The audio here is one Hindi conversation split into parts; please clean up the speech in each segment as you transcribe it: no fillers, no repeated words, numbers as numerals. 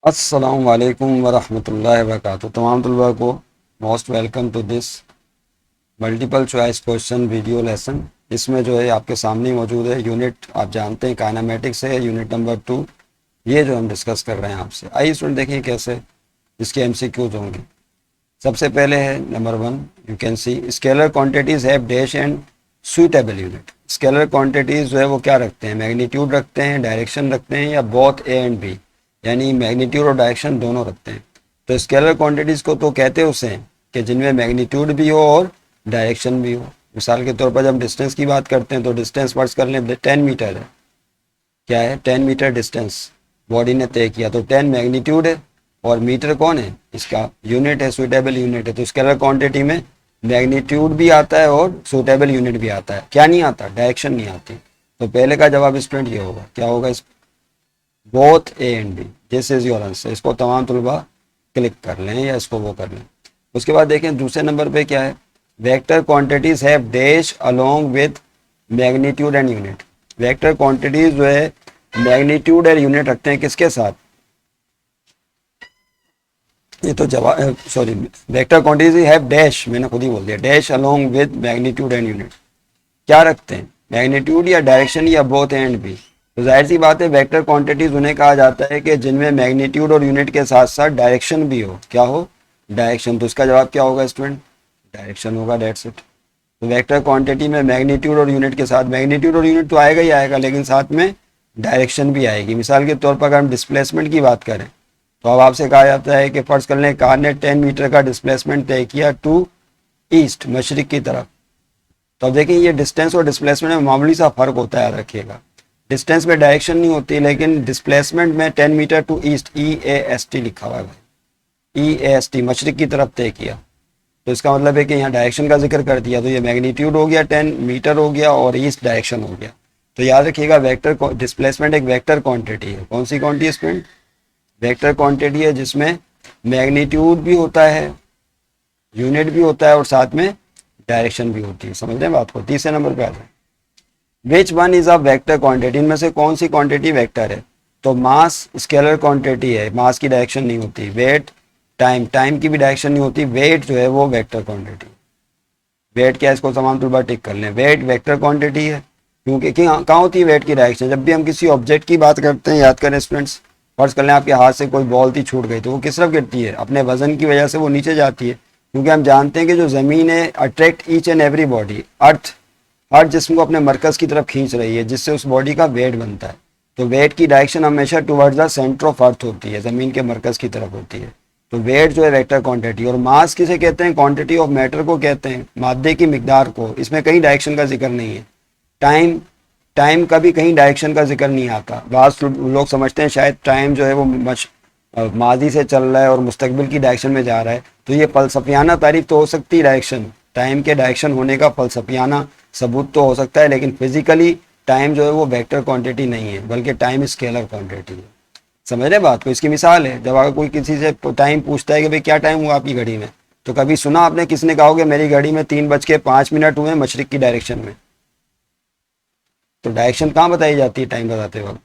अस्सलाम वालेकुम वरहमतुल्लाहि वबरकातुहू। तमाम तलबा को most welcome to this multiple choice question video lesson. इसमें जो है आपके सामने मौजूद है यूनिट, आप जानते हैं काइनेमेटिक्स है, यूनिट नंबर 2। ये जो हम डिस्कस कर रहे हैं आपसे, आइए स्टूडेंट देखें कैसे इसके एमसीक्यूज होंगे। सबसे पहले है number 1, you can C scalar quantities have dash and suitable unit. Scalar quantities जो है वो क्या रखते हैं, मैग्नीट्यूड रखते हैं, डायरेक्शन रखते हैं, या बोथ ए एंड बी, यानी मैग्नीट्यूड और डायरेक्शन दोनों रखते हैं। तो स्केलर क्वांटिटीज को तो कहते हैं उसे कि जिनमें मैग्नीट्यूड भी हो और डायरेक्शन भी हो। मिसाल के तौर पर जब डिस्टेंस की बात करते हैं तो डिस्टेंस फर्ज कर लें 10 मीटर है। क्या है, 10 मीटर डिस्टेंस बॉडी ने तय किया, तो 10 मैग्नीट्यूड है और मीटर कौन है, इसका यूनिट है, सुइटेबल यूनिट है। तो स्केलर क्वांटिटी में मैग्नीट्यूड भी आता है और सुइटेबल यूनिट भी आता है। क्या नहीं आता, डायरेक्शन नहीं आती। तो पहले का जवाब स्टूडेंट ये होगा, क्या होगा, इस both A and B, this is your answer. इसको तमाम तलबा क्लिक कर लें या इसको वो कर लें। उसके बाद देखें दूसरे नंबर पे क्या है, vector quantities have dash along with magnitude and unit. Vector quantities जो है मैग्नीट्यूड और यूनिट रखते हैं किसके साथ, ये तो जवाब sorry, vector quantities have dash, मैंने खुद ही बोल दिया, dash along with magnitude and unit. क्या रखते हैं, मैग्नीट्यूड या डायरेक्शन या बोथ ए एंड बी। तो जाहिर सी बात है वेक्टर क्वांटिटीज उन्हें कहा जाता है कि जिनमें मैग्नीट्यूड और यूनिट के साथ साथ डायरेक्शन भी हो। क्या हो, डायरेक्शन। तो इसका जवाब क्या होगा स्टूडेंट, डायरेक्शन होगा, डेट्स इट। तो वेक्टर क्वांटिटी में मैग्नीट्यूड और यूनिट के साथ, मैग्नीट्यूड और यूनिट तो आएगा ही आएगा, लेकिन साथ में डायरेक्शन भी आएगी। मिसाल के तौर पर अगर हम डिस्प्लेसमेंट की बात करें तो अब आपसे कहा जाता है कि फर्ज कर लें कार ने 10 मीटर का डिस्प्लेसमेंट तय किया टू ईस्ट, मशरिक की तरफ। तो अब देखिए ये डिस्टेंस और डिस्प्लेसमेंट में मामूली सा फर्क होता है, रखिएगा। डिस्टेंस में डायरेक्शन नहीं होती, लेकिन डिस्प्लेसमेंट में 10 मीटर टू ईस्ट, EAST लिखा हुआ है, EAST मशरिक की तरफ तय किया। तो इसका मतलब है कि यहाँ डायरेक्शन का जिक्र कर दिया, तो ये मैग्नीट्यूड हो गया, 10 मीटर हो गया और ईस्ट डायरेक्शन हो गया। तो याद रखिएगा वेक्टर डिस्प्लेसमेंट एक वेक्टर क्वांटिटी है। कौन सी क्वांटिटी है स्टूडेंट, वेक्टर क्वांटिटी है जिसमें मैग्नीट्यूड भी होता है, यूनिट भी होता है और साथ में डायरेक्शन भी होती है। समझ रहे हैं बात को। तीसरे नंबर पे आ जाए, which one is a vector quantity, इनमें से कौन सी क्वांटिटी वेक्टर है। तो मास स्केलर क्वांटिटी है, मास की डायरेक्शन नहीं होती। वेट, टाइम, टाइम की भी डायरेक्शन नहीं होती। वेट जो है वो वेक्टर क्वांटिटी, वेट क्या है, इसको तमाम तौर पर टिक कर लें, वेट वेक्टर क्वांटिटी है। क्योंकि कहाँ होती है वेट की डायरेक्शन, जब भी हम किसी ऑब्जेक्ट की बात करते हैं, याद करें स्टूडेंट्स, फर्ज कर लें आपके हाथ से कोई बॉल थी, छूट गई, तो वो किस तरफ गिरती है, अपने वजन की वजह से वो नीचे जाती है। क्योंकि हम जानते हैं कि जो ज़मीन है attract each and every body, अर्थ हर जिस्म को अपने मरकज़ की तरफ खींच रही है, जिससे उस बॉडी का वेट बनता है। तो वेट की डायरेक्शन हमेशा towards the centre of earth होती है, ज़मीन के मरकज़ की तरफ होती है। तो वेट जो है वेक्टर क्वांटिटी। और मास किसे कहते हैं, क्वांटिटी ऑफ मैटर को कहते हैं, मादे की मिकदार को। इसमें कहीं डायरेक्शन का जिक्र नहीं है। टाइम, टाइम का भी कहीं डायरेक्शन का जिक्र नहीं आता। बात लोग समझते हैं शायद टाइम जो है वो माजी से चल रहा है और मुस्तकबिल की डायरेक्शन में जा रहा है। तो ये फलसफियाना तारीफ तो हो सकती है डायरेक्शन, टाइम के डायरेक्शन होने का फलसफियाना सबूत तो हो सकता है, लेकिन फिजिकली टाइम जो है वो वेक्टर क्वांटिटी नहीं है, बल्कि टाइम स्केलर क्वांटिटी है। समझ रहे बात को। इसकी मिसाल है, जब अगर कोई किसी से टाइम पूछता है कि भाई क्या टाइम हुआ आपकी घड़ी में, तो कभी सुना आपने किसने कहा होगा मेरी घड़ी में 3:05 हुए मशरिक की डायरेक्शन में। तो डायरेक्शन कहाँ बताई जाती है टाइम बताते वक्त।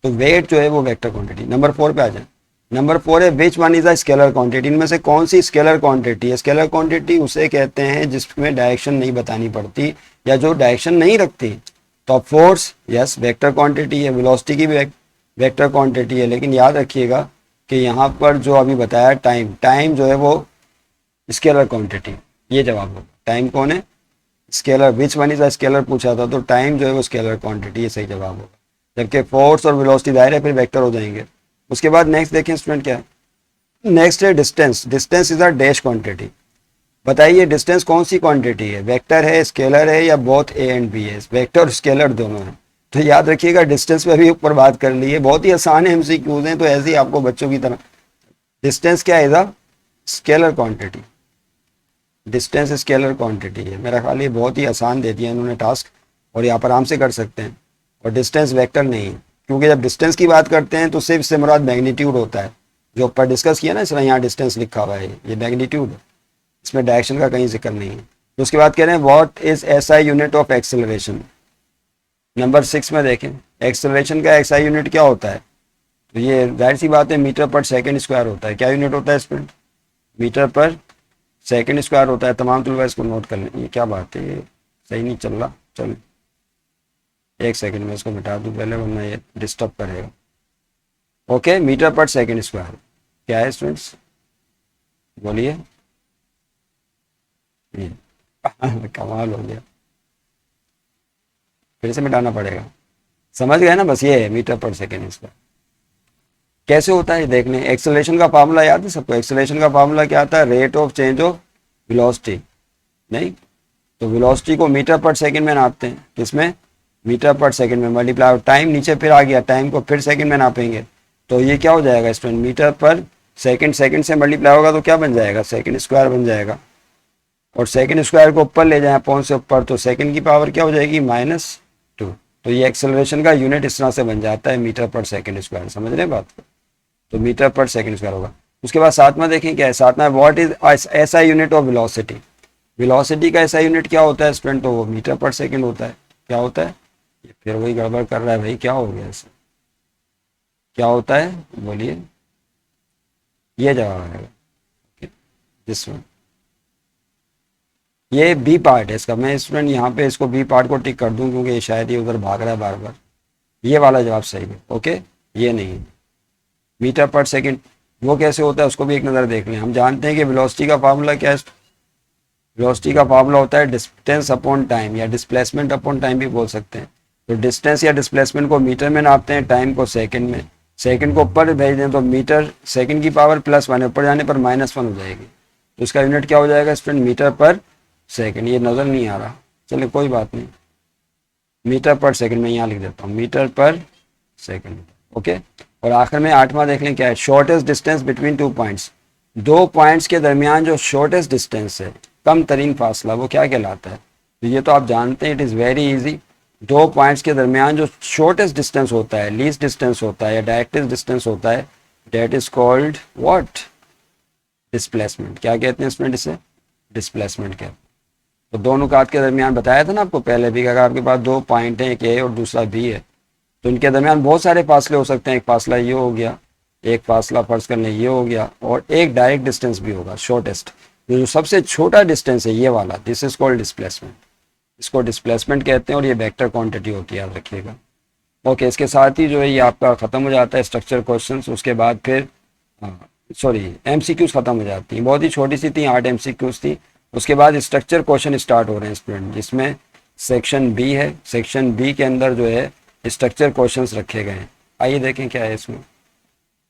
तो वेट जो है वो वेक्टर क्वांटिटी। नंबर 4 पे आ जाए। नंबर 4 है which one is a scalar quantity, इनमें से कौन सी स्केलर क्वांटिटी है। स्केलर क्वांटिटी उसे कहते हैं जिसमें डायरेक्शन नहीं बतानी पड़ती या जो डायरेक्शन नहीं रखती। तो फोर्स, यस, वेक्टर क्वांटिटी है। वेलोसिटी की भी वेक्टर क्वांटिटी है। लेकिन याद रखिएगा कि यहाँ पर जो अभी बताया टाइम, टाइम जो है वो स्केलर क्वांटिटी, ये जवाब होगा। टाइम कौन है, scalar. Which one is a scalar पूछा था, तो टाइम जो है वो स्केलर क्वांटिटी, ये सही जवाब होगा। जबकि फोर्स और वेलोसिटी दायरे फिर वेक्टर हो जाएंगे। उसके बाद नेक्स्ट देखें स्टूडेंट क्या है, नेक्स्ट है distance. Distance is a dash quantity. बताइए डिस्टेंस कौन सी क्वांटिटी है, वेक्टर है, स्केलर है, या बोथ ए एंड बी है। वेक्टर और स्केलर दोनों है। तो याद रखिएगा डिस्टेंस पे भी ऊपर बात कर ली है, बहुत ही आसान है, एमसीक्यूज हैं, तो ऐसे ही आपको बच्चों की तरह। डिस्टेंस क्या है, scalar quantity. Distance scalar quantity है। मेरा ख्याल ये बहुत ही आसान दे दिया इन्होंने टास्क, और यहाँ पर आराम से कर सकते हैं। और डिस्टेंस वेक्टर नहीं है, क्योंकि जब डिस्टेंस की बात करते हैं तो सिर्फ से मुराद मैग्नीट्यूड होता है, जो ऊपर डिस्कस किया ना, इसलिए यहाँ डिस्टेंस लिखा हुआ है, ये मैग्नीट्यूड है, इसमें डायरेक्शन का कहीं जिक्र नहीं है। तो उसके बाद कह रहे हैं what is SI unit of acceleration. Number 6 में देखें, एक्सेलरेशन का एक्सआई यूनिट क्या होता है? तो ये जाहिर सी बात है मीटर पर सेकंड स्क्वायर होता है। क्या यूनिट होता है इसमें? मीटर पर सेकंड स्क्वायर होता है। तमाम तलबा इसको नोट कर लें। ये क्या बात है, ये सही नहीं चल रहा। चलो एक सेकंड में इसको मिटा दूं पहले, वरना ये डिस्टर्ब करेगा। ओके, मीटर पर सेकंड स्क्वायर क्या है स्टूडेंट्स, बोलिए। कमाल हो गया, फिर से मिटाना पड़ेगा। समझ गए ना, बस ये है मीटर पर सेकेंड स्क्वायर। कैसे होता है देख लें। एक्सेलरेशन का फार्मूला याद है सबको? एक्सेलरेशन का फार्मूला क्या आता है? Rate of change of velocity. नहीं तो वेलोसिटी को मीटर पर सेकंड में नापते हैं। किसमें? मीटर पर सेकंड में मल्टीप्लाई टाइम, नीचे फिर आ गया, टाइम को फिर सेकंड में नापेंगे तो ये क्या हो जाएगा स्टूडेंट? मीटर पर सेकंड, सेकंड से मल्टीप्लाई होगा तो क्या बन जाएगा? सेकंड स्क्वायर बन जाएगा। और सेकंड स्क्वायर को ऊपर ले जाए अपॉन से ऊपर, तो सेकंड की पावर क्या हो जाएगी? -2। तो ये एक्सेलरेशन का यूनिट इस तरह से बन जाता है, मीटर पर सेकंड स्क्वायर। समझ रहे हैं बात को? तो मीटर पर सेकंड स्क्वायर होगा। उसके बाद सातवां देखें क्या है। सातवां, व्हाट इज ऐसा यूनिट ऑफ वेलोसिटी। वेलोसिटी का ऐसा यूनिट क्या होता है स्टूडेंट? तो वो मीटर पर सेकंड होता है। क्या होता है? ये फिर वही गड़बड़ कर रहा है भाई, क्या हो गया इसे? क्या होता है बोलिए? ये जवाब आएगा जिसमें ये बी पार्ट है इसका। मैं स्टूडेंट यहाँ पे इसको बी पार्ट को टिक कर दूं क्योंकि ये शायद ये उधर भाग रहा है बार बार। ये वाला जवाब सही है। ओके, ये नहीं है। मीटर पर सेकंड वो कैसे होता है उसको भी एक नज़र देख लें। हम जानते हैं कि वेलोसिटी का फार्मूला क्या है? वेलोसिटी का फार्मूला होता है डिस्टेंस अपॉन टाइम, या डिस्प्लेसमेंट अपॉन टाइम भी बोल सकते हैं। तो डिस्टेंस या डिस्प्लेसमेंट को मीटर में नापते हैं, टाइम को सेकंड में। सेकंड को ऊपर भेज दें तो मीटर सेकंड की पावर +1, ऊपर जाने पर -1 हो जाएगी। तो इसका यूनिट क्या हो जाएगा स्टूडेंट? मीटर पर सेकंड। ये नज़र नहीं आ रहा, चलिए कोई बात नहीं। मीटर पर सेकंड में यहाँ लिख देता हूँ, मीटर पर सेकंड। ओके, और आखिर में आठवां देख लें क्या है। Shortest distance between 2 points. 2 points के दरमियान जो शॉर्टेस्ट डिस्टेंस है, कम तरीन फासला, वो क्या कहलाता है? तो ये तो आप जानते हैं, it is very easy. 2 points के दरमियान जो शॉर्टेस्ट डिस्टेंस होता है, लीस्ट डिस्टेंस होता है या डायरेक्टेस्ट डिस्टेंस होता है, that is called what? Displacement. क्या कहते हैं स्टूडेंट इसे? डिस्प्लेसमेंट कहते हैं। तो दो नुकात के दरमियान बताया था ना आपको पहले भी, अगर आपके पास 2 पॉइंट हैं, एक ए और दूसरा बी है, तो इनके दरमियान बहुत सारे फासले हो सकते हैं। एक फासला ये हो गया, एक फासला फर्ज कर लें ये हो गया, और एक डायरेक्ट डिस्टेंस भी होगा शॉर्टेस्ट। जो सबसे छोटा डिस्टेंस है ये वाला, दिस इज कॉल्ड डिस्प्लेसमेंट। इसको डिस्प्लेसमेंट कहते हैं और ये वेक्टर क्वांटिटी होती है, याद रखिएगा। ओके, इसके साथ ही जो है ये आपका ख़त्म हो जाता है स्ट्रक्चर क्वेश्चंस। उसके बाद फिर एमसीक्यूज ख़त्म हो जाती हैं। बहुत ही छोटी सी थी, 8 एमसीक्यूज थी। उसके बाद स्ट्रक्चर क्वेश्चन स्टार्ट हो रहे हैं स्टूडेंट, जिसमें सेक्शन बी है। सेक्शन बी के अंदर जो है स्ट्रक्चर क्वेश्चंस रखे गए हैं। आइए देखें क्या है इसमें।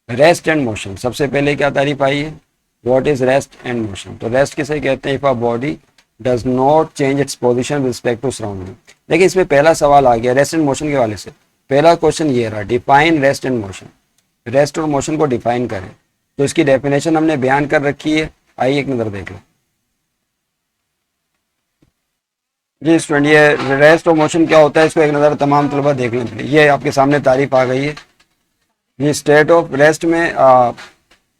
रेस्ट एंड मोशन, सबसे पहले क्या तारीफ आई है? What is rest and motion. तो रेस्ट किसे कहते हैं? If a body does not change its position with respect to surrounding. देखिए इसमें पहला सवाल आ गया रेस्ट एंड मोशन के वाले से। पहला क्वेश्चन ये रहा, define rest and motion. Rest और मोशन को डिफाइन करें, तो इसकी डेफिनेशन हमने बयान कर रखी है। आइए एक नज़र देख लें। जी स्टूडेंट, ये रेस्ट और मोशन क्या होता है इसको एक नज़र तमाम तलबा देख लें। ये आपके सामने तारीफ आ गई है। ये स्टेट ऑफ रेस्ट में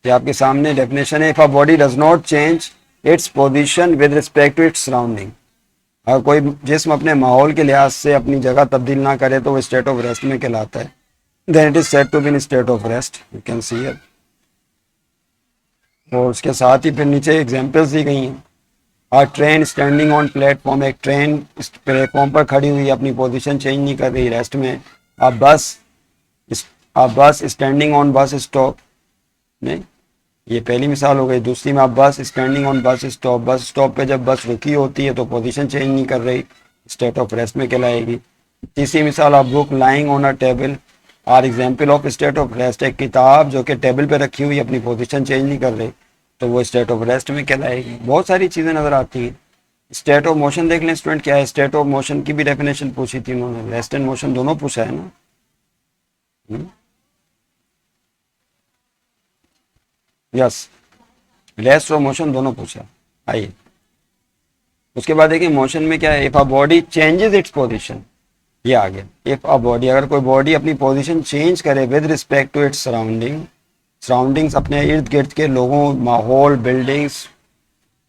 ये आपके सामने डेफिनेशन है। If a body does not change its position with respect to its surrounding. अगर कोई जिस्म अपने माहौल के लिहाज से अपनी जगह तब्दील ना करे तो वो स्टेट ऑफ रेस्ट में कहलाता है। Then it is said to be in state of rest, you can see it. और उसके साथ ही फिर नीचे एग्जाम्पल्स दी गई हैं। आ ट्रेन स्टैंडिंग ऑन प्लेटफॉर्म, एक ट्रेन प्लेटफॉर्म पर खड़ी हुई अपनी पोजीशन चेंज नहीं कर रही रेस्ट में। आ बस स्टैंडिंग ऑन बस स्टॉप, नहीं ये पहली मिसाल हो गई। दूसरी में आप बस standing on bus stop, bus stop पे जब बस रुकी होती है तो पोजीशन चेंज नहीं कर रही, स्टेट ऑफ रेस्ट में कहलाएगी। तीसरी मिसाल आप book lying on a table are example of state of rest. एक किताब जो कि टेबल पे रखी हुई अपनी पोजीशन चेंज नहीं कर रही तो वो स्टेट ऑफ रेस्ट में कहलाएगी। बहुत सारी चीज़ें नज़र आती हैं। स्टेट ऑफ मोशन देख लें स्टूडेंट क्या है। स्टेट ऑफ मोशन की भी डेफिनेशन पूछी थी उन्होंने, रेस्ट एंड मोशन दोनों पूछा है ना। यस, रेस्ट और मोशन दोनों पूछा। आइए उसके बाद देखिए मोशन में क्या है। If a body changes its position, ये आ गया। इफ अ बॉडी, अगर कोई बॉडी अपनी पोजीशन चेंज करे with respect to its surrounding, surroundings अपने इर्द गिर्द के लोगों, माहौल, बिल्डिंग्स,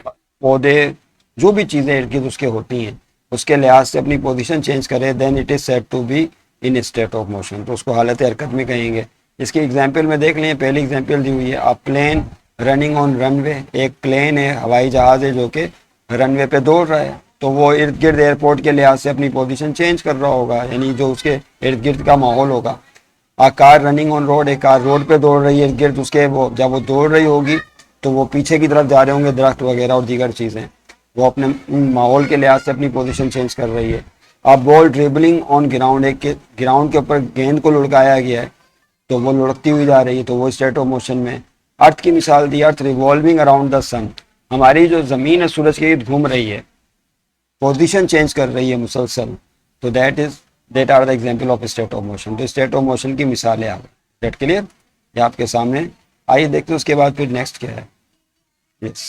पौधे, जो भी चीज़ें इर्द गिर्द उसके होती हैं, उसके लिहाज से अपनी पोजीशन चेंज करे, then it is said to be in state of motion, तो उसको हालत हरकत में कहेंगे। इसकी एग्जाम्पल में देख लें, पहली एग्जाम्पल दी हुई है, अ प्लेन रनिंग ऑन रनवे, एक प्लेन है, हवाई जहाज़ है जो कि रनवे पे दौड़ रहा है, तो वो इर्द गिर्द एयरपोर्ट के लिहाज से अपनी पोजीशन चेंज कर रहा होगा, यानी जो उसके इर्द गिर्द का माहौल होगा। आ कार रनिंग ऑन रोड, एक कार रोड पे दौड़ रही है, इर्द गिर्द उसके वो जब वो दौड़ रही होगी तो वो पीछे की तरफ जा रहे होंगे दरख्त वगैरह और दीगर चीज़ें, वो अपने माहौल के लिहाज से अपनी पोजीशन चेंज कर रही है। अब बॉल ड्रिबलिंग ऑन ग्राउंड, एक ग्राउंड के ऊपर गेंद को लुढ़काया गया है तो वो लुढ़कती हुई जा रही है, तो वो स्टेट ऑफ मोशन में। अर्थ की मिसाल दी, अर्थ रिवॉल्विंग अराउंड द सन, हमारी जो ज़मीन है सूरज के इर्द घूम रही है, पोजीशन चेंज कर रही है मुसलसल, तो that are the example of state of motion. तो स्टेट ऑफ मोशन की मिसालें आ गई। दैट क्लियर, ये आपके सामने। आइए देखते हैं उसके बाद फिर नेक्स्ट क्या है। यस,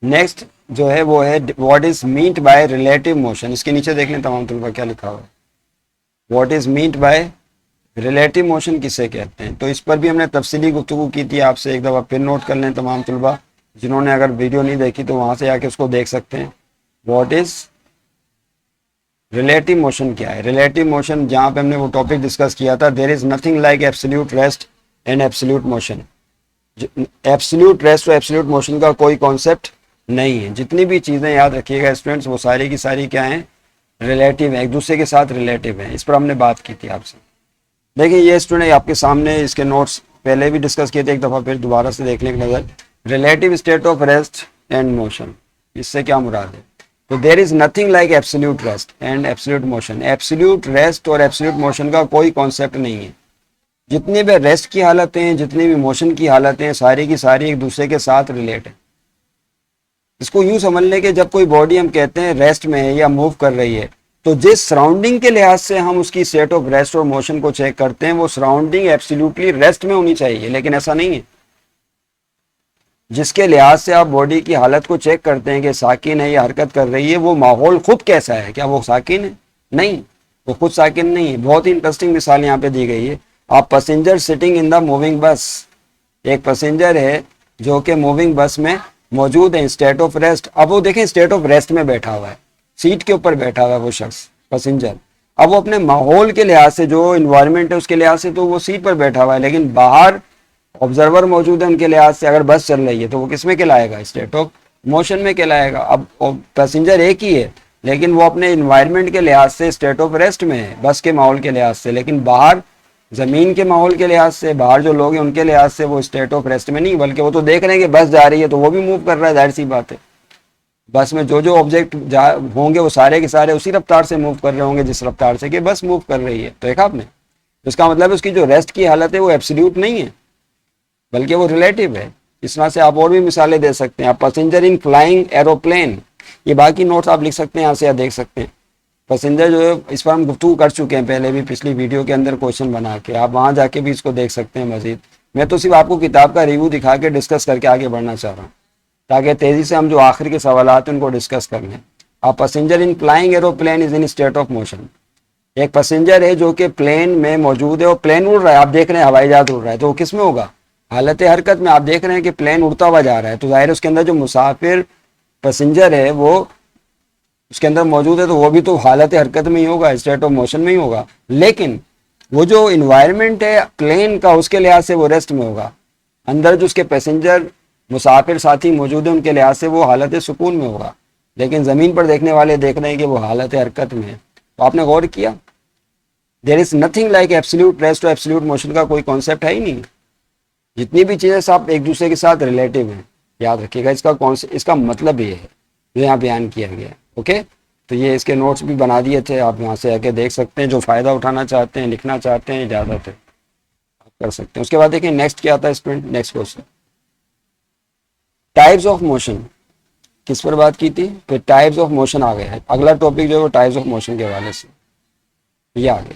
नेक्स्ट जो है वो है what is meant by relative motion. इसके नीचे देख लें तमाम तलबा क्या लिखा हुआ है, what is meant by relative motion किसे कहते हैं। तो इस पर भी हमने तफसीली गुफ्तगू की थी आपसे, एक दफ़ा फिर नोट कर लें तमाम तलबा, जिन्होंने अगर वीडियो नहीं देखी तो वहाँ से आके उसको देख सकते हैं। व्हाट इज रिलेटिव मोशन क्या है। रिलेटिव मोशन जहाँ पे हमने वो टॉपिक डिस्कस किया था, there is nothing like absolute rest and absolute motion. Absolute rest और एब्सोल्यूट मोशन का कोई कॉन्सेप्ट नहीं है। जितनी भी चीज़ें याद रखिएगा स्टूडेंट्स, वो सारी की सारी क्या हैं, रिलेटिव है, एक दूसरे के साथ रिलेटिव है। इस पर हमने बात की थी आपसे। देखिए ये स्टूडेंट आपके सामने इसके नोट्स पहले भी डिस्कस किए थे, एक दफ़ा फिर दोबारा से देखने की नज़र। Relative state of rest and motion, इससे क्या मुराद है। तो there is nothing like absolute rest and absolute motion. Absolute rest और एब्सोल्यूट मोशन का कोई कॉन्सेप्ट नहीं है। जितनी भी रेस्ट की हालतें हैं, जितनी भी मोशन की हालतें हैं, सारी की सारी एक दूसरे के साथ रिलेट है। इसको यूं समझ लें कि जब कोई बॉडी हम कहते हैं रेस्ट में है या मूव कर रही है, तो जिस सराउंडिंग के लिहाज से हम उसकी स्टेट ऑफ रेस्ट और मोशन को चेक करते हैं, वो सराउंडिंग एब्सोल्युटली रेस्ट में होनी चाहिए, लेकिन ऐसा नहीं है। जिसके लिहाज से आप बॉडी की हालत को चेक करते हैं कि साकिन है या हरकत कर रही है, वो माहौल खुद कैसा है, क्या वो साकिन है, नहीं, वो खुद साकिन नहीं है। बहुत ही इंटरेस्टिंग मिसाल यहाँ पे दी गई है। आप passenger sitting in the moving बस, एक पैसेंजर है जो कि मूविंग बस में मौजूद है, स्टेट ऑफ रेस्ट। अब वो देखें स्टेट ऑफ रेस्ट में बैठा हुआ है, सीट के ऊपर बैठा हुआ है वो शख्स पैसेंजर। अब वो अपने माहौल के लिहाज से, जो इन्वायरमेंट है उसके लिहाज से तो वो सीट पर बैठा हुआ है, लेकिन बाहर ऑब्जर्वर मौजूद है उनके लिहाज से, अगर बस चल रही है तो वो किस में कहलाएगा, स्टेट ऑफ मोशन में कहलाएगा। अब पैसेंजर एक ही है, लेकिन वो अपने इन्वायरमेंट के लिहाज से स्टेट ऑफ रेस्ट में है, बस के माहौल के लिहाज से, लेकिन बाहर ज़मीन के माहौल के लिहाज से, बाहर जो लोग हैं उनके लिहाज से वो स्टेट ऑफ रेस्ट में नहीं, बल्कि वो तो देख रहे हैं कि बस जा रही है तो वो भी मूव कर रहा है, जाहिर सी बात है। बस में जो जो ऑब्जेक्ट होंगे वो सारे के सारे उसी रफ्तार से मूव कर रहे होंगे जिस रफ्तार से कि बस मूव कर रही है। तो देखा आपने, तो इसका मतलब है उसकी जो रेस्ट की हालत है वो एब्सोल्यूट नहीं है, बल्कि वो रिलेटिव है। इस तरह से आप और भी मिसालें दे सकते हैं। आप पैसेंजर इन फ्लाइंग एरोप्लेन, ये बाकी नोट्स आप लिख सकते हैं यहाँ से या देख सकते हैं। पैसेंजर जो है, इस पर हम गुफ्तगू कर चुके हैं पहले भी, पिछली वीडियो के अंदर क्वेश्चन बना के, आप वहाँ जाके भी इसको देख सकते हैं मजीद। मैं तो सिर्फ आपको किताब का रिव्यू दिखा के डिस्कस करके आगे बढ़ना चाह रहा हूँ, ताकि तेज़ी से हम जो आखिर के सवाल हैं उनको डिस्कस कर लें। आप passenger in flying aeroplane is in state of motion, एक पैसेंजर है जो कि प्लेन में मौजूद है और प्लेन उड़ रहा है, आप देख रहे हैं हवाई जहाज उड़ रहा है, तो वो किस में होगा, हालत हरकत में। आप देख रहे हैं कि प्लेन उड़ता हुआ जा रहा है, तो जाहिर है उसके अंदर जो मुसाफिर पैसेंजर है वो उसके अंदर मौजूद है, तो वो भी तो हालत हरकत में ही होगा, स्टेट ऑफ मोशन में ही होगा। लेकिन वो जो इन्वायरमेंट है प्लेन का, उसके लिहाज से वो रेस्ट में होगा। अंदर जो उसके पैसेंजर मुसाफिर साथी मौजूद है उनके लिहाज से वो हालत सुकून में होगा, लेकिन ज़मीन पर देखने वाले देख रहे हैं कि वो हालत हरकत में है। तो आपने गौर किया, there is nothing like absolute rest और एब्सोल्यूट मोशन का कोई कॉन्सेप्ट है ही नहीं। जितनी भी चीज़ें सब एक दूसरे के साथ रिलेटिव हैं, याद रखिएगा। इसका मतलब ये है जो यहाँ बयान किया गया है। ओके, तो ये इसके नोट्स भी बना दिए थे, आप यहाँ से आके देख सकते हैं। जो फ़ायदा उठाना चाहते हैं, लिखना चाहते हैं, इजाज़त है, आप कर सकते हैं। उसके बाद देखिए नेक्स्ट क्या आता है student, next question, types of motion. किस पर बात की थी, फिर टाइप्स ऑफ मोशन आ गया है। अगला टॉपिक जो है वो टाइप्स ऑफ मोशन के हवाले से ये आ गया।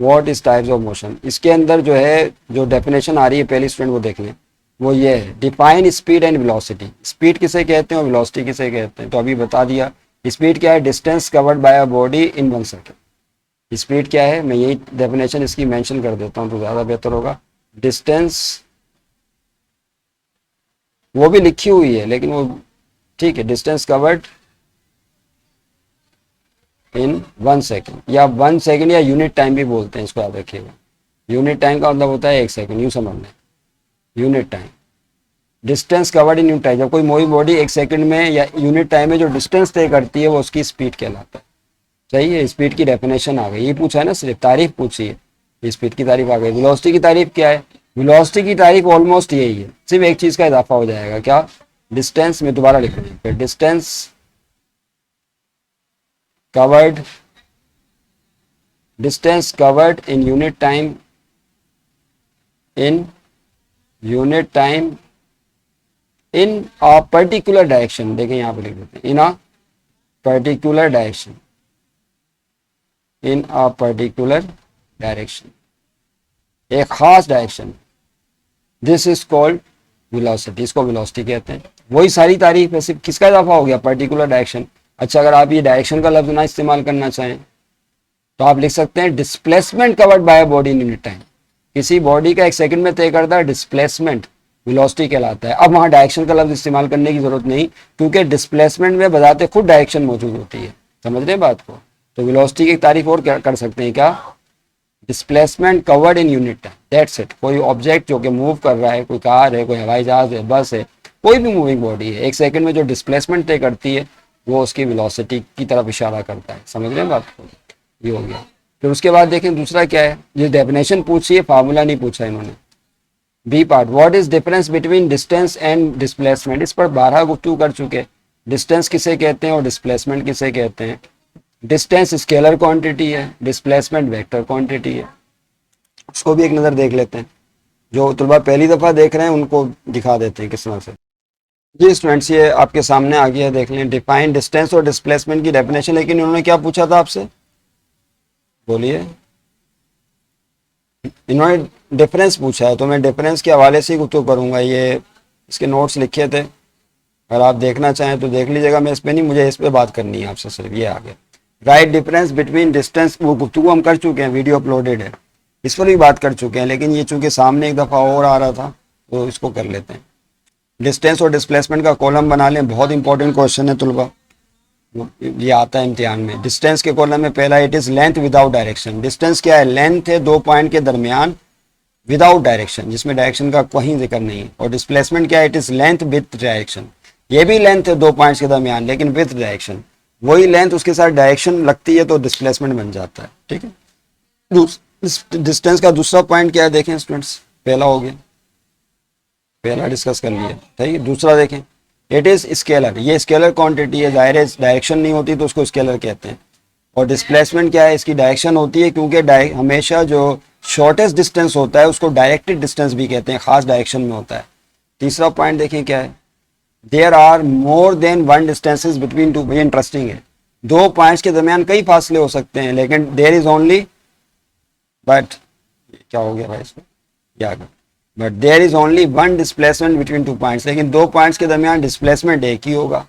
What is types of motion, इसके अंदर जो है जो डेफिनेशन आ रही है पहली स्टूडेंट वो देख लें, वो ये है, define speed and velocity. Speed किसे कहते हैं और वेलोसिटी किसे कहते हैं, तो अभी बता दिया। स्पीड क्या है, distance covered by a body in 1 second. Speed क्या है, मैं यही डेफिनेशन इसकी मेंशन कर देता हूँ तो ज़्यादा बेहतर होगा। डिस्टेंस वो भी लिखी हुई है लेकिन वो ठीक है, डिस्टेंस कवर्ड इन 1 सेकेंड, या 1 सेकेंड या यूनिट टाइम भी बोलते हैं इसको, याद रखिएगा। यूनिट टाइम का मतलब होता है 1 सेकेंड, यूँ समझ लें, unit time. Distance covered in unit time, जब कोई मूविंग बॉडी 1 सेकेंड में या यूनिट टाइम में जो डिस्टेंस तय करती है वो उसकी स्पीड कहलाता है। सही है, स्पीड की डेफिनेशन आ गई, ये पूछा है ना, सिर्फ तारीफ पूछी है, स्पीड की तारीफ आ गई। वेलोसिटी की तारीफ क्या है? वेलोसिटी की तारीफ ऑलमोस्ट यही है, सिर्फ एक चीज का इजाफा हो जाएगा, क्या? डिस्टेंस में दोबारा लिख लेंगे, distance covered, distance covered in unit time, in unit time in a particular direction. देखें यहां पर लिख देते हैं, in a particular direction, in a particular direction, एक खास direction. This is called velocity, इसको वेलोसिटी कहते हैं। वही सारी तारीफ है, सिर्फ किसका इजाफा हो गया? Particular direction. अच्छा, अगर आप ये डायरेक्शन का लफ्ज ना इस्तेमाल करना चाहें तो आप लिख सकते हैं displacement covered by body in unit time. किसी बॉडी का 1 सेकंड में तय करता है डिस्प्लेसमेंट, वेलोसिटी कहलाता है। अब वहां डायरेक्शन का लफ्ज इस्तेमाल करने की जरूरत नहीं, क्योंकि डिस्प्लेसमेंट में बजाते खुद डायरेक्शन मौजूद होती है। समझ रहे हैं बात को? तो वेलोसिटी की तारीफ और कर सकते हैं, क्या? Displacement covered in unit time, that's it. कोई ऑब्जेक्ट जो कि मूव कर रहा है, कोई कार है, कोई हवाई जहाज है, बस है, कोई भी मूविंग बॉडी है, 1 सेकंड में जो डिस्प्लेसमेंट तय करती है वो उसकी वेलोसिटी की तरफ इशारा करता है। समझ रहे हैं बात को? ये हो गया। फिर उसके बाद देखें दूसरा क्या है, ये डेफिनेशन पूछी है, फार्मूला नहीं पूछा इन्होंने। B part, what is difference between distance and displacement. इस पर 12 गुफ्तगू कर चुके। डिस्टेंस किसे कहते हैं और डिस्प्लेसमेंट किसे कहते हैं? डिस्टेंस स्केलर क्वांटिटी है, डिस्प्लेसमेंट वेक्टर क्वांटिटी है। उसको भी एक नज़र देख लेते हैं, जो तलबा पहली दफ़ा देख रहे हैं उनको दिखा देते हैं किस तरह से। जी स्टूडेंट्स, ये आपके सामने आ गया है, देख लें। डिफाइन डिस्टेंस और डिस्प्लेसमेंट की डेफिनेशन, लेकिन इन्होंने क्या पूछा था आपसे? बोलिए। इन्होंने डिफरेंस पूछा है, तो मैं डिफरेंस के हवाले से ही गुफ्तगू करूँगा। ये इसके नोट्स लिखे थे, अगर आप देखना चाहें तो देख लीजिएगा। मैं इस पर नहीं, मुझे इस पर बात करनी है आपसे, सिर्फ ये आ गया। राइट डिफरेंस बिटवीन डिस्टेंस, वो गुफ्तगू हम कर चुके हैं, वीडियो अपलोडेड है, इस पर भी बात कर चुके हैं, लेकिन ये चूंकि सामने एक दफ़ा और आ रहा था तो इसको कर लेते हैं। डिस्टेंस और डिस्प्लेसमेंट का कॉलम बना लें, बहुत इंपॉर्टेंट क्वेश्चन है तलबा, ये आता है इम्तिहान में। डिस्टेंस के कॉलम में पहला, it is length without direction. Distance क्या है? लेंथ है 2 पॉइंट के दरमियान विदाउट डायरेक्शन, जिसमें डायरेक्शन का कोई जिक्र नहीं है। और डिस्प्लेसमेंट क्या है? It is length with direction. ये भी लेंथ है 2 पॉइंट्स के दरमियान, लेकिन विद डायरेक्शन। वही लेंथ उसके साथ डायरेक्शन लगती है तो डिस्प्लेसमेंट बन जाता है। ठीक है। डिस्टेंस का दूसरा पॉइंट क्या है? देखें स्टूडेंट्स, पहला हो गया, पहला डिस्कस कर लिया, ठीक है। दूसरा देखें, इट इज स्केलर। ये स्केलर क्वांटिटी है, जाहिर है डायरेक्शन नहीं होती तो उसको स्केलर कहते हैं। और डिस्प्लेसमेंट क्या है? इसकी डायरेक्शन होती है, क्योंकि हमेशा जो शॉर्टेस्ट डिस्टेंस होता है उसको डायरेक्टेड डिस्टेंस भी कहते हैं, खास डायरेक्शन में होता है। तीसरा पॉइंट देखें क्या है? There are more than 1 distances between 2। ये इंटरेस्टिंग है, 2 पॉइंट्स के दरमियान कई फासले हो सकते हैं, लेकिन देयर इज ओनली, बट क्या हो गया भाई इसको, क्या कर, but there is only 1 displacement between 2 points. लेकिन 2 पॉइंट्स के दरमियान डिस्प्लेसमेंट एक ही होगा।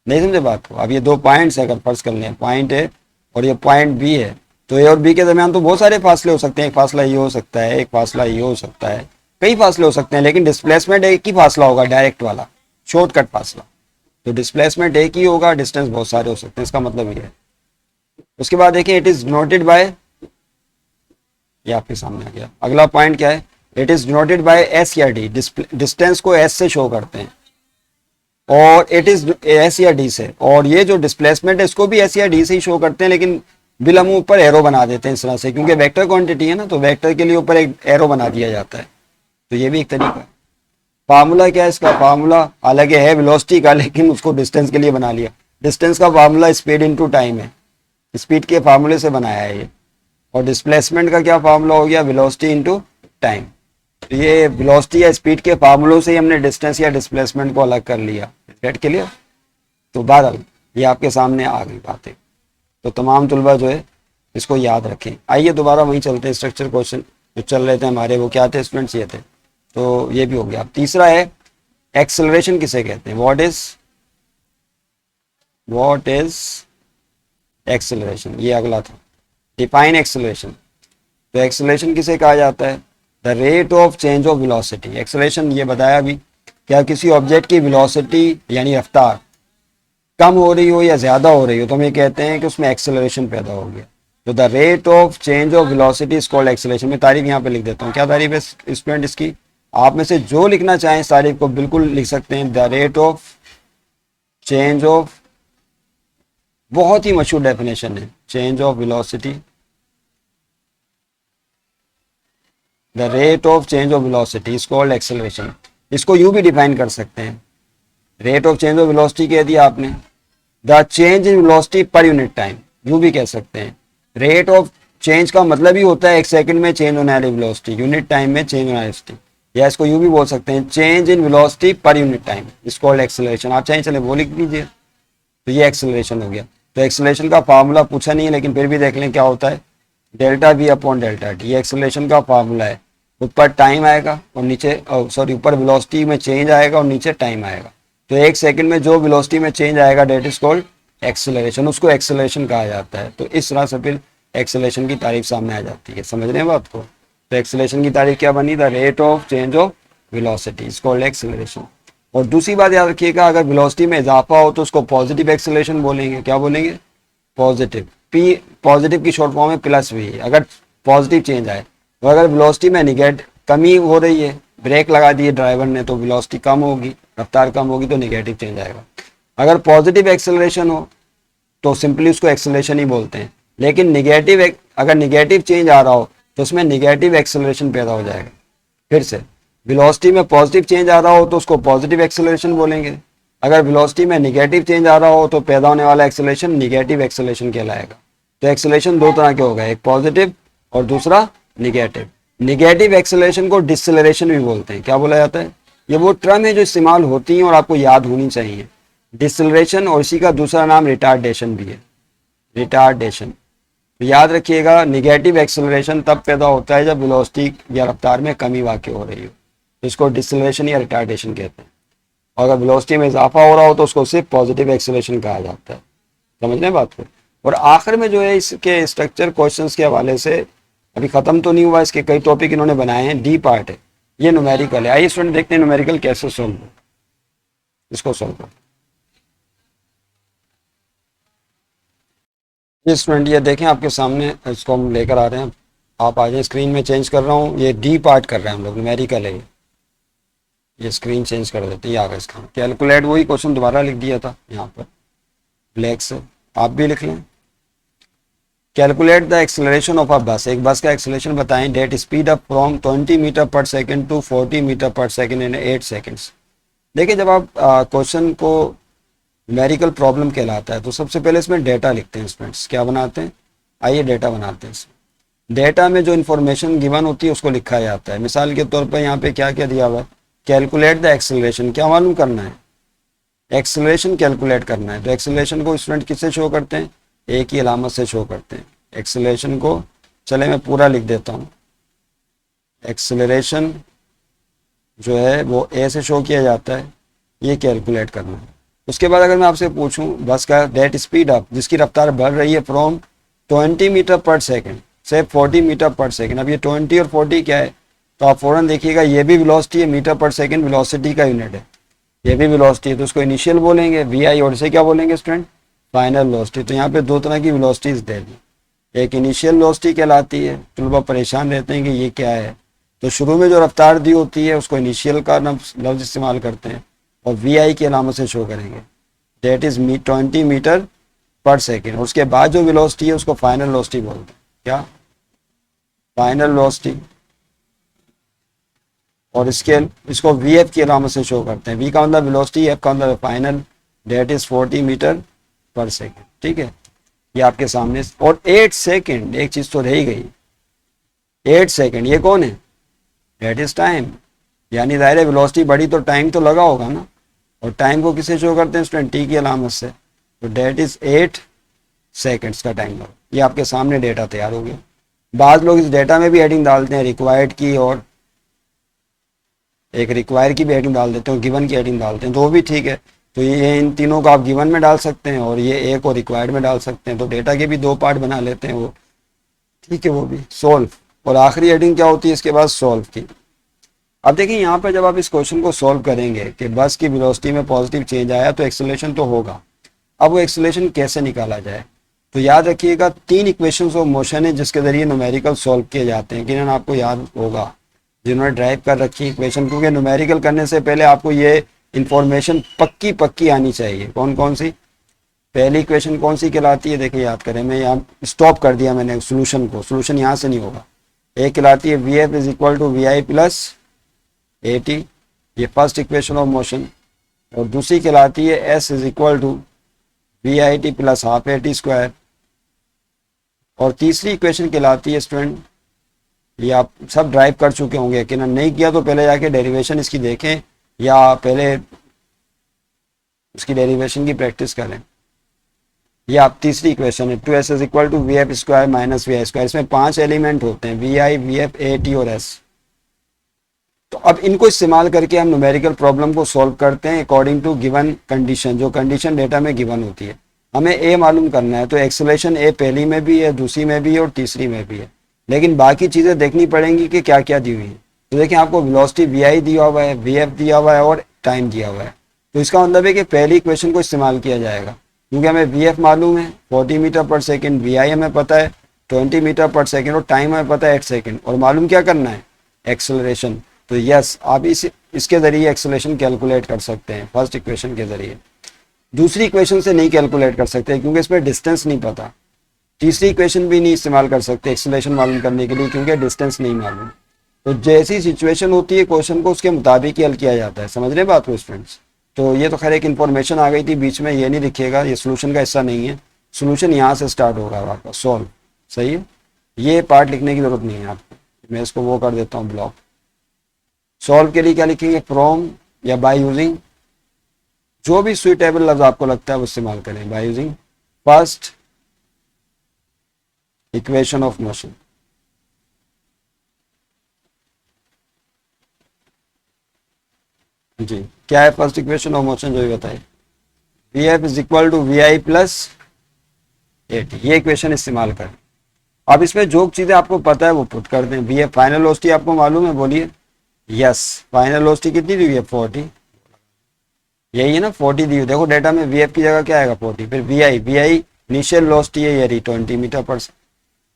नहीं समझे बात को? अब ये 2 पॉइंट्स है, अगर फर्ज कर लें, पॉइंट ए और ये पॉइंट बी है, तो ए और बी के दरमियान तो बहुत सारे फासले हो सकते हैं। एक फासला ये हो सकता है, एक फासला ये हो सकता है, कई फासले हो सकते हैं, लेकिन डिस्प्लेसमेंट एक ही फासला होगा, डायरेक्ट वाला, शॉर्टकट फासला। तो डिस्प्लेसमेंट एक ही होगा, डिस्टेंस बहुत सारे हो सकते हैं, इसका मतलब ये है। उसके बाद देखिए, इट इज डिनोटेड बाय, ये आपके सामने आ गया। अगला पॉइंट क्या है? It is denoted by S या डी। डिस्टेंस को एस से शो करते हैं, और इट इज एस या डी से। और ये जो डिस्प्लेसमेंट है इसको भी एस या डी से ही शो करते हैं, लेकिन बिल हम ऊपर एरो बना देते हैं इस तरह से, क्योंकि वेक्टर क्वांटिटी है ना, तो वेक्टर के लिए ऊपर एक एरो बना दिया जाता है। तो ये भी एक तरीका है। फार्मूला क्या है इसका? फार्मूला अलग है वेलोसिटी का, लेकिन उसको डिस्टेंस के लिए बना लिया। डिस्टेंस का फार्मूला स्पीड इनटू टाइम है, स्पीड के फार्मूले से बनाया है ये। और डिस्प्लेसमेंट का क्या फार्मूला हो गया? Velocity into time. तो ये वेलोसिटी या स्पीड के फार्मूलों से ही हमने डिस्टेंस या डिस्प्लेसमेंट को अलग कर लिया। Get clear? तो बहरहाल ये आपके सामने आ गई बातें, तो तमाम तुलबा जो है इसको याद रखें। आइए दोबारा वहीं चलते हैं। स्ट्रक्चर क्वेश्चन जो चल रहे थे हमारे, वो क्या थे स्टूडेंट्स? ये थे। तो ये भी हो गया। अब तीसरा है, एक्सेलरेशन किसे कहते हैं? व्हाट इज एक्सेलरेशन, ये अगला था। Define acceleration. तो एक्सेलरेशन किसे कहा जाता है? The rate of change of velocity. Acceleration ये बताया भी, क्या किसी ऑब्जेक्ट की वेलोसिटी यानी रफ्तार कम हो रही हो या ज़्यादा हो रही हो तो हम ये कहते हैं कि उसमें एक्सेलरेशन पैदा हो गया। तो the rate of change of velocity is called acceleration. मैं तारीफ यहाँ पे लिख देता हूँ। क्या तारीफ है स्टूडेंट इसकी? आप में से जो लिखना चाहें इस तारीफ को बिल्कुल लिख सकते हैं। The rate of change of, बहुत ही मशहूर डेफिनेशन है, change of velocity, the rate of change of velocity is called acceleration. इसको यूं भी डिफाइन कर सकते हैं, rate of change of velocity कह दिया आपने, the change in velocity per unit time, यूं भी कह सकते हैं। रेट ऑफ चेंज का मतलब ही होता है एक सेकंड में चेंज होने वाली वेलोसिटी, यूनिट टाइम में चेंज होने वाली वेलोसिटी। या इसको यूं भी बोल सकते हैं change in velocity per unit time is called acceleration. आप चाहें चले वो लिख दीजिए, तो ये एक्सेलरेशन हो गया। तो एक्सेलरेशन का फार्मूला पूछा नहीं है लेकिन फिर भी देख लें क्या होता है, delta we upon delta T. ये एक्सेलरेशन का फार्मूला है। ऊपर टाइम आएगा और नीचे, सॉरी, ऊपर वेलोसिटी में चेंज आएगा और नीचे टाइम आएगा। तो एक सेकंड में जो वेलोसिटी में चेंज आएगा डेट इज कॉल्ड एक्सेलरेशन, उसको एक्सेलरेशन कहा जाता है। तो इस तरह से फिर एक्सेलरेशन की तारीफ सामने आ जाती है। समझ रहे हैं बात को? तो एक्सेलरेशन की तारीफ क्या बनी? The rate of change of velocity is called acceleration. और दूसरी बात याद रखिएगा, अगर वेलोसिटी में इजाफा हो तो उसको पॉजिटिव एक्सेलरेशन बोलेंगे। क्या बोलेंगे? पॉजिटिव। पी पॉजिटिव की शॉर्ट फॉर्म है प्लस वी, अगर पॉजिटिव चेंज आए। तो अगर वेलोसिटी में निगेटिव कमी हो रही है, ब्रेक लगा दिए ड्राइवर ने, तो वेलोसिटी कम होगी, रफ्तार कम होगी, तो निगेटिव चेंज आएगा। अगर पॉजिटिव एक्सेलरेशन हो तो सिंपली उसको एक्सेलरेशन ही बोलते हैं। लेकिन निगेटिव, अगर निगेटिव चेंज आ रहा हो तो उसमें निगेटिव एक्सेलरेशन पैदा हो जाएगा। फिर से, वेलोसिटी में पॉजिटिव चेंज आ रहा हो तो उसको पॉजिटिव एक्सेलरेशन बोलेंगे। अगर वेलोसिटी में निगेटिव चेंज आ रहा हो तो पैदा होने वाला एक्सेलरेशन निगेटिव एक्सेलरेशन कहलाएगा। तो एक्सेलरेशन दो तरह के हो गए, एक पॉजिटिव और दूसरा निगेटिव। निगेटिव एक्सेलरेशन को डिसेलरेशन भी बोलते हैं। क्या बोला जाता है? ये वो टर्म है जो इस्तेमाल होती है और आपको याद होनी चाहिए, डिसेलरेशन, और इसी का दूसरा नाम रिटार्डेशन भी है, रिटार्डेशन। तो याद रखिएगा, निगेटिव एक्सेलरेशन तब पैदा होता है जब वेलोसिटी या रफ्तार में कमी वाक़ई हो रही हो, तो इसको डिसेलरेशन या रिटार्डेशन कहते हैं। और अगर वेलोसिटी में इजाफा हो रहा हो तो उसको सिर्फ पॉजिटिव एक्सेलरेशन कहा जाता है। समझ लें बात को? और आखिर में जो है इसके स्ट्रक्चर क्वेश्चंस के हवाले से, अभी ख़त्म तो नहीं हुआ, इसके कई टॉपिक इन्होंने बनाए हैं, डी पार्ट है, ये न्यूमेरिकल है। आइए स्टूडेंट देखते हैं न्यूमेरिकल कैसे सोल्व हो, इसको सोल्व करो। ये स्टूडेंट ये देखें आपके सामने, इसको हम लेकर आ रहे हैं, आप आ जाए। स्क्रीन में चेंज कर रहा हूँ, ये डी पार्ट कर रहे हैं हम लोग, न्यूमेरिकल है ये स्क्रीन चेंज कर देते हैं। ये आ गया इसका कैलकुलेट, वही क्वेश्चन दोबारा लिख दिया था यहाँ पर ब्लैक से, आप भी लिख लें। Calculate the acceleration of a bus, एक बस का एक्सेलरेशन बताएं, that speed up from 20 meter per second to 40 meter per second in 8 seconds. देखिए, जब आप क्वेश्चन को न्यूमेरिकल प्रॉब्लम कहलाता है तो सबसे पहले इसमें डेटा लिखते हैं स्टूडेंट्स। क्या बनाते हैं? आइए डेटा बनाते हैं। इसमें डेटा में जो इन्फॉर्मेशन गिवन होती है उसको लिखा जाता है। मिसाल के तौर पर यहाँ पे क्या क्या दिया हुआ है, कैलकुलेट द एक्सेलरेशन, क्या मालूम करना है? एक्सेलरेशन कैलकुलेट करना है। तो एक्सेलरेशन को स्टूडेंट किससे शो करते हैं? एक ही अलामत से शो करते हैं एक्सेलरेशन को। चले मैं पूरा लिख देता हूँ। एक्सेलरेशन जो है वो ए से शो किया जाता है, ये कैलकुलेट करना है। उसके बाद अगर मैं आपसे पूछूं बस का डेट स्पीड अप, जिसकी रफ्तार बढ़ रही है फ्रॉम 20 मीटर पर सेकेंड से 40 मीटर पर सेकेंड। अब ये 20 और 40 क्या है, तो आप फ़ौरन देखिएगा ये भी वेलोसिटी है, मीटर पर सेकेंड वेलोसिटी का यूनिट है, ये भी वेलोसिटी है, तो उसको इनिशियल बोलेंगे वी आई, और इसे क्या बोलेंगे स्टूडेंट? Final velocity. तो यहाँ पे दो तरह की वेलोसिटीज दे दी, एक इनिशियल वेलोसिटी कहलाती है, तलबा परेशान रहते हैं कि ये क्या है, तो शुरू में जो रफ्तार दी होती है उसको इनिशियल का लफ्ज़ इस्तेमाल करते हैं और वी आई की अलामत से शो करेंगे, that is 20 meter per second. और उसके बाद जो वेलोसिटी है उसको फाइनल वेलोसिटी बोलते हैं। क्या? Final velocity. और इसको वी एफ की अलामत से शो करते हैं। वी का मतलब वेलोसिटी, एफ का मतलब final, that is 40 meter per second. ठीक है, ये आपके सामने। और 8 सेकेंड, एक चीज़ तो रह ही गई, 8 सेकेंड, ये कौन है? That is time. यानी ज़ाहिर है वेलोसिटी बढ़ी तो टाइम तो लगा होगा ना, और टाइम को किसे शो करते हैं स्टूडेंट? टी की अलामत से। तो डेट इज़ 8 सेकेंड्स का टाइम लगा। ये आपके सामने डेटा तैयार हो गया। बाद लोग इस डेटा में भी हेडिंग डालते हैं रिक्वायर्ड की, और एक रिक्वायर की भी हेडिंग डाल देते हैं, गिवन की हेडिंग डालते हैं, तो वो भी ठीक है। तो ये इन तीनों को आप गिवन में डाल सकते हैं और ये एक और रिक्वायर्ड में डाल सकते हैं। तो डेटा के भी दो पार्ट बना लेते हैं वो, ठीक है। वो भी सोल्व, और आखिरी हेडिंग क्या होती है इसके बाद? सोल्व की। अब देखिए यहाँ पर जब आप इस क्वेश्चन को सोल्व करेंगे कि बस की वेलोसिटी में पॉजिटिव चेंज आया तो एक्सेलरेशन तो होगा। अब वो एक्सेलरेशन कैसे निकाला जाए, तो याद रखिएगा 3 इक्वेशंस ऑफ मोशन है जिसके जरिए न्यूमेरिकल सॉल्व किए जाते हैं। किरण आपको याद होगा जिन्होंने ड्राइव कर रखी है इक्वेशन, क्योंकि न्यूमेरिकल करने से पहले आपको ये इंफॉर्मेशन पक्की पक्की आनी चाहिए। कौन कौन सी, पहली इक्वेशन कौन सी कहलाती है, देखिए याद करें, मैं यहाँ स्टॉप कर दिया मैंने सोल्यूशन को, सोल्यूशन यहाँ से नहीं होगा। एक कहलाती है V F is equal to V I plus A T, ये फर्स्ट इक्वेशन ऑफ मोशन। और दूसरी कहलाती है S is equal to V I T plus half A T square. और तीसरी इक्वेशन कहलाती है स्टूडेंट, ये आप सब ड्राइव कर चुके होंगे, कि नहीं किया तो पहले जाके डेरिवेशन इसकी देखें या पहले उसकी डेरिवेशन की प्रैक्टिस करें। ये आप तीसरी इक्वेशन है, 2s is equal to V F square minus V I square. इसमें 5 एलिमेंट होते हैं, V I, V F, A T और एस। तो अब इनको इस्तेमाल करके हम न्यूमेरिकल प्रॉब्लम को सॉल्व करते हैं अकॉर्डिंग टू गिवन कंडीशन, जो कंडीशन डेटा में गिवन होती है। हमें ए मालूम करना है, तो एक्सेलरेशन ए पहली में भी है, दूसरी में भी है और तीसरी में भी है, लेकिन बाकी चीज़ें देखनी पड़ेंगी कि क्या क्या दी हुई है। तो देखिए आपको वेलोसिटी वी आई दिया हुआ है, वी एफ दिया हुआ है और टाइम दिया हुआ है। तो इसका मतलब है कि पहली इक्वेशन को इस्तेमाल किया जाएगा, क्योंकि हमें वी एफ मालूम है 40 मीटर पर सेकेंड, वी आई हमें पता है 20 मीटर पर सेकेंड और टाइम हमें पता है 8 सेकेंड। और मालूम क्या करना है, एक्सेलरेशन। तो यस, आप इसके ज़रिए एक्सेलरेशन कैलकुलेट कर सकते हैं फर्स्ट इक्वेशन के ज़रिए। दूसरी इक्वेशन से नहीं कैलकुलेट कर सकते क्योंकि इसमें डिस्टेंस नहीं पता। तीसरी इक्वेशन भी नहीं इस्तेमाल कर सकते एक्सेलरेशन मालूम करने के लिए, क्योंकि डिस्टेंस नहीं मालूम। तो जैसी सिचुएशन होती है क्वेश्चन को उसके मुताबिक ही हल किया जाता है। समझ रहे बात को स्टूडेंट्स? तो ये तो खैर एक इन्फॉर्मेशन आ गई थी बीच में, ये नहीं लिखिएगा, ये सोल्यूशन का हिस्सा नहीं है। सोल्यूशन यहाँ से स्टार्ट होगा आपका सॉल्व, सही है। ये पार्ट लिखने की जरूरत नहीं है आपको, मैं इसको वो कर देता हूँ ब्लॉक। सॉल्व के लिए क्या लिखेंगे, फ्रॉम या बाय यूजिंग, जो भी सुइटेबल लफ्ज आपको लगता है वो इस्तेमाल करें। By using first equation of motion. जी क्या है फर्स्ट इक्वेशन ऑफ मोशन, जो भी बताइए। V F is equal to V I plus A T, ये इक्वेशन इस्तेमाल करें। अब इसमें जो चीजें आपको पता है वो पुट कर दें। वी एफ फाइनल वेलोसिटी आपको मालूम है, बोलिए। यस, फाइनल वेलोसिटी कितनी दी हुई है, 40, यही है ना 40 दी हुई। देखो डेटा में वी एफ की जगह क्या आएगा, 40। फिर V I, V I initial velocity है ये 20 मीटर पर सेकेंड,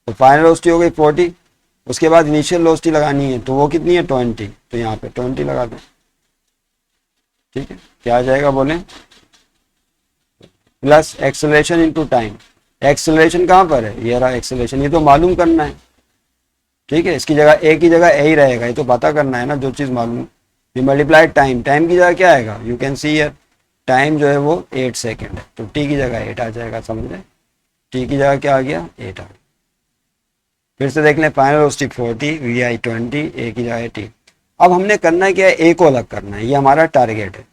तो फाइनल वेलोसिटी हो गई 40। उसके बाद इनिशियल वेलोसिटी लगानी है, तो वो कितनी है 20, तो यहाँ पे 20 लगा दें। ठीक है, क्या आ जाएगा बोलें, plus acceleration into time. Acceleration कहाँ पर है, ये रहा एक्सेलरेशन, ये तो मालूम करना है। ठीक है, इसकी जगह ए की जगह ए ही रहेगा, ये तो पता करना है ना जो चीज़ मालूम। मल्टीप्लाई टाइम, टाइम की जगह क्या आएगा, you can see here time जो है वो 8 सेकेंड है, तो टी की जगह 8 आ जाएगा। समझ रहे, टी की जगह क्या आ गया, 8 आ गया। फिर से देख लें, फाइनल वेलोसिटी 40, वी आई 20, ए की जगह टी। अब हमने करना है क्या है, ए को अलग करना है, ये हमारा टारगेट है।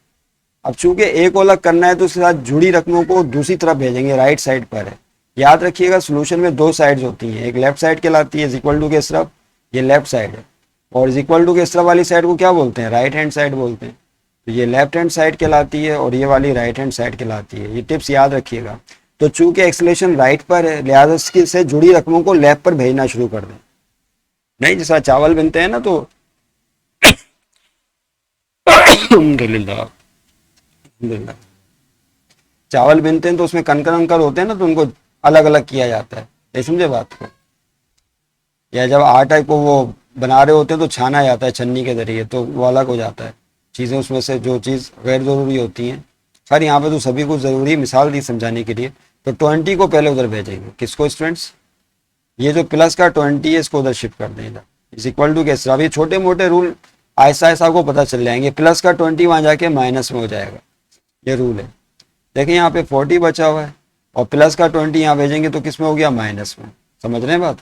अब चूंकि ए को अलग करना है तो उसके साथ जुड़ी रकमों को दूसरी तरफ भेजेंगे, राइट साइड पर है। याद रखिएगा सोल्यूशन में 2 साइड्स होती हैं, एक लेफ्ट साइड कहलाती है इज इक्वल टू के इस तरफ, ये लेफ्ट साइड है, और इज इक्वल टू के इस तरफ वाली साइड को क्या बोलते हैं, राइट हैंड साइड बोलते हैं। तो ये लेफ्ट हैंड साइड कहलाती है और ये वाली राइट हैंड साइड कहलाती है। ये टिप्स याद रखिएगा। तो चूंकि एक्सेलरेशन राइट पर है, लिहाजा से जुड़ी रकमों को लेफ्ट पर भेजना शुरू कर दें। नहीं, जैसा चावल बनते हैं ना, तो चावल बिनते हैं तो उसमें कंकर अंकर होते हैं ना, तो उनको अलग अलग किया जाता है। नहीं समझे बात को? या जब आटा को वो बना रहे होते हैं तो छाना जाता है छन्नी के जरिए, तो वो अलग हो जाता है चीज़ें, उसमें से जो चीज़ गैर ज़रूरी होती हैं। खैर यहाँ पे तो सभी को ज़रूरी मिसाल दी समझाने के लिए। तो 20 को पहले उधर भेजेंगे, किसको स्टूडेंट्स, ये जो प्लस का 20 है इसको उधर शिफ्ट कर दें, इधर इज इक्वल टू कैसे। अब ये छोटे मोटे रूल ऐसा ऐसा आपको पता चल जाएंगे। प्लस का 20 वहाँ जाके माइनस में हो जाएगा, ये रूल है। देखिए यहाँ पे 40 बचा हुआ है और प्लस का 20 यहाँ भेजेंगे तो किस में हो गया, माइनस में। समझ रहे हैं बात?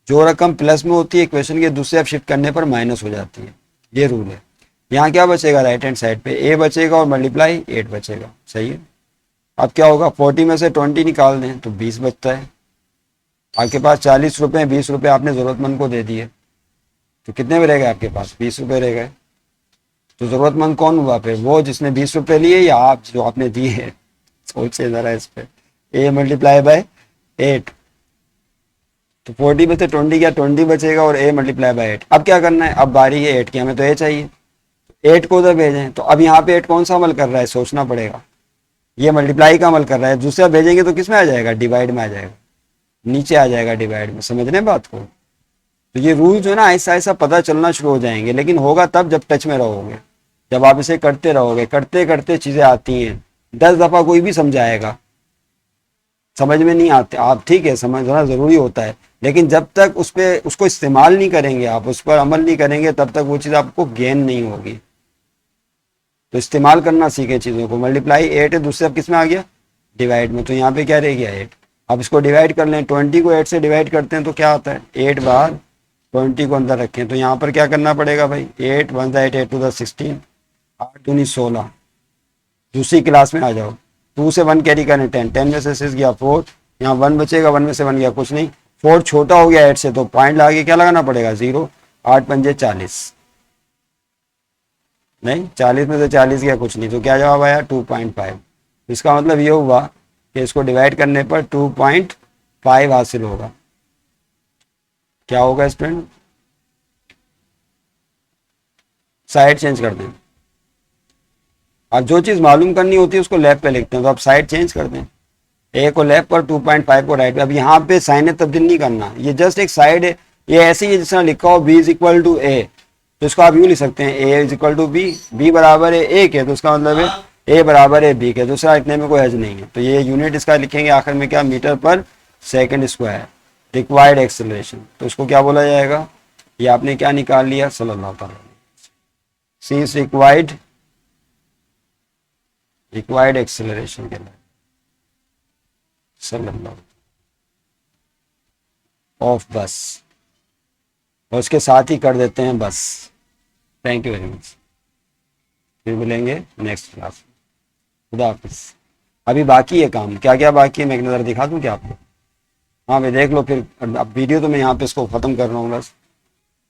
जो रकम प्लस में होती है इक्वेशन के दूसरे आप शिफ्ट करने पर माइनस हो जाती है, ये रूल है। यहाँ क्या बचेगा, राइट हैंड साइड पे ए बचेगा और मल्टीप्लाई 8 बचेगा। सही है। अब क्या होगा, 40 में से 20 निकाल दें तो 20 बचता है। आपके पास 40 रुपये, 20 रुपये आपने ज़रूरतमंद को दे दिए, तो कितने में रह गए आपके पास, 20 रुपये रह गए। तो ज़रूरतमंद कौन हुआ फिर, वो जिसने 20 रुपये लिए या आप जो आपने दिए हैं? सोचिए ज़रा इस पर। ए मल्टीप्लाई बाय 8, तो 40 में से 20 क्या, 20 बचेगा और ए मल्टीप्लाई बाय 8। अब क्या करना है, अब बारी है 8 की, हमें तो ए चाहिए, 8 को उधर भेजें। तो अब यहाँ पे 8 कौन सा अमल कर रहा है, सोचना पड़ेगा। ये मल्टीप्लाई का अमल कर रहा है, दूसरा भेजेंगे तो किस में आ जाएगा, डिवाइड में आ जाएगा, नीचे आ जाएगा डिवाइड में। समझ रहे हैं बात को? तो ये रूल जो है ना ऐसा ऐसा पता चलना शुरू हो जाएंगे, लेकिन होगा तब जब टच में रहोगे, जब आप इसे करते रहोगे, करते करते चीजें आती हैं। 10 दफा कोई भी समझाएगा, समझ में नहीं आते आप, ठीक है समझना जरूरी होता है, लेकिन जब तक उस पर उसको इस्तेमाल नहीं करेंगे आप, उस पर अमल नहीं करेंगे, तब तक वो चीज़ आपको गेन नहीं होगी। तो इस्तेमाल करना सीखे चीज़ों को। मल्टीप्लाई 8 है, दूसरे अब किस में आ गया, डिवाइड में। तो यहाँ पे क्या रह गया 8। अब इसको डिवाइड कर लें, 20 को 8 से डिवाइड करते हैं तो क्या आता है, 8 बार 20 को अंदर रखें। तो यहाँ पर क्या करना पड़ेगा भाई, 8 1 8 8 2 16, 8 दूनी 16। दूसरी क्लास में आ जाओ, 2 से 1 कैरी करें 10, 10 में से 6 गया 4, यहाँ 1 बचेगा, 1 में से 1 गया कुछ नहीं, 4 छोटा हो गया 8 से, तो पॉइंट लगा क्या लगाना पड़ेगा 0। 8 पंजे 40, नहीं 40 में से 40 गया कुछ नहीं, तो क्या जवाब आया 2.5। इसका मतलब ये हुआ कि इसको डिवाइड करने पर 2.5 हासिल होगा। क्या होगा स्टूडेंट, साइड चेंज कर दें। अब जो चीज़ मालूम करनी होती है उसको लेफ्ट पे लिखते हैं, तो अब साइड चेंज कर दें, ए को लेफ्ट पर 2.5 को राइट पे। अब यहाँ पे साइन तब्दील नहीं करना, ये जस्ट एक साइड है, ये ऐसे ही जिस तरह लिखा हो b is equal to A, तो इसको आप यूँ लिख सकते हैं a is equal to B, B बराबर है ए के, तो इसका मतलब है a बराबर है बी के, दूसरा इतने में कोई हर्ज नहीं है। तो ये यूनिट इसका लिखेंगे आखिर में क्या, metre per second square, required acceleration. तो इसको क्या बोला जाएगा, ये आपने क्या निकाल लिया, सल्लल्लाहु अलैहि वसल्लम, सी इज रिक्वायर्ड एक्सेलरेशन के लिए सल्लल्लाहु ऑफ बस, और उसके साथ ही कर देते हैं बस। थैंक यू वेरी मच, फिर मिलेंगे नेक्स्ट क्लास में। खुदा हाफिज। अभी बाकी है काम, क्या क्या बाकी है मैं एक नज़र दिखा दूं क्या आपको? हाँ मैं देख लो फिर, अब वीडियो तो मैं यहाँ पे इसको ख़त्म कर रहा हूँ, बस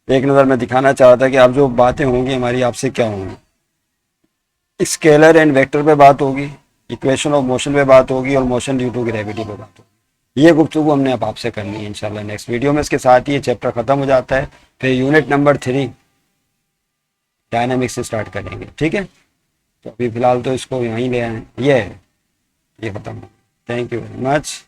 एक नज़र मैं दिखाना चाह था कि अब जो बातें होंगी हमारी आपसे क्या होंगी। स्केलर एंड वेक्टर पे बात होगी, इक्वेशन ऑफ मोशन पे बात होगी, और मोशन ड्यू टू ग्रेविटी पे बात होगी। ये गुफ्तगू हमने अब आपसे करनी है इंशाल्लाह नेक्स्ट वीडियो में। इसके साथ ही ये चैप्टर ख़त्म हो जाता है, फिर यूनिट नंबर 3 डायनामिक्स से स्टार्ट करेंगे, ठीक है। तो अभी फ़िलहाल तो इसको यहीं ले आए, ये ख़त्म। Thank you very much.